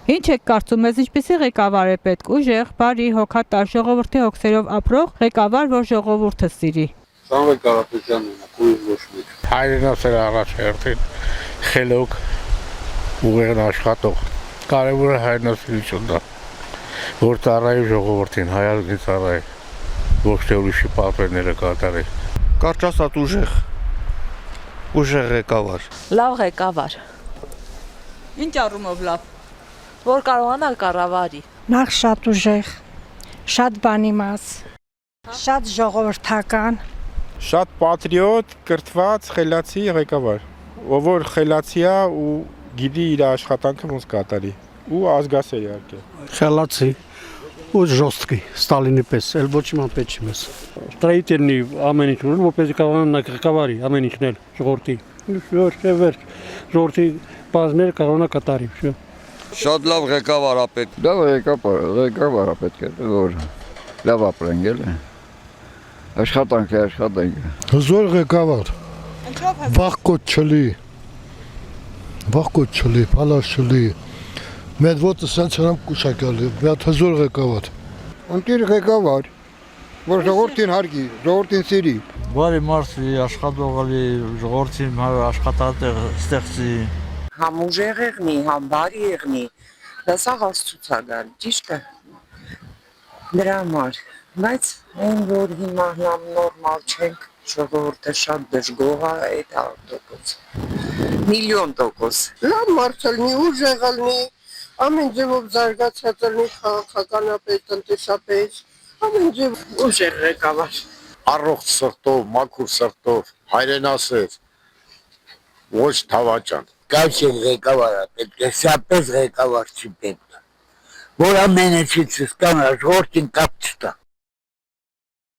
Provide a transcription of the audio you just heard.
Ինչ եք կարծում, մեզ ինչպիսի ղեկավար է պետք, ուժեղ, բարի, հոգատար, ժողովրդի հոգսերով ապրող ղեկավար, որ ժողովուրդը սիրի։ Սամվել Կարապետյանն է, քույր ոչ մեկ։ Հայրենասեր առաջերտին, խելոք, ուղեղն աշխատող։ Կարևորը հայրենասիրությունն է, որ ծառայի ժողովրդին, հայազգին ծառայի, ոչ թե ուրիշի պատվերները կատարի։ Կարճ ասած ուժեղ ղեկավար։ Լավ ղեկավար, Ինչ առումով լավ։ որ կարողանա կառավարի։ Նախ շատ ուժեղ, շատ բանիմաց, շատ ժողովրդական, Շատ պատրիոտ, կրթված, խելացի ղեկավար, ով որ խելացի է ու գիտի իր աշխատանքը ոնց կատարի ու ազգասեր իհարկե։ Խելացի ու ժոստկի, Ստալինի պես, էլ ոչ իմ պետք չի մեզ։ Ստրայիտելնի ամեն ինչ ուր, որպեսզի կարողանա ղեկավարի ամեն ինչն էլ ժողովրդի։ Ժողովրդի բազներ կարողանա կատարի, շո։ Շատ լավ ղեկավար է պետք։ Լավ ղեկավար է պետք է, որ լավ ապրենք էլ։ Աշխատանք է աշխատանք։ Հզոր ղեկավար։ Վախկոտ չլի, փալաշ չլի։ Մեր ոտը սենց հրամ կուշակալի, մի հատ հզոր ղեկավար։ Ընտիր ղեկավար, որ ժողովրդին հարգի, ժողովրդին սիրի։ Բարի մարդ աշխատողալի, ժողովրդին աշխատատեղ ստեղծի։ Համ ուժեղ եղնի, համ բարի եղնի, դա սա հաստուցագալ, ճիշտ է, դրա համար, բայց այն, որ հիմա նորմալ չենք, ժողովորդը շատ դժգող է, այդ տոկոս, միլիոն տոկոս։ լավ մարդ ալնի, ուժեղ ալնի, ամեն ձևով զարգացած ալնի, քաղաքականապես, տնտեսապես, ամեն ձև Ուժեղ ղեկավար։ Առողջ սրտով, մաքուր սրտով, հայրենասեր, ոչ թավաճան։ Կայքեն ղեկավար է պետք է, սապես ղեկավար չի պետք, որ ամենեցից սկան ժողովրդին կապ չտա։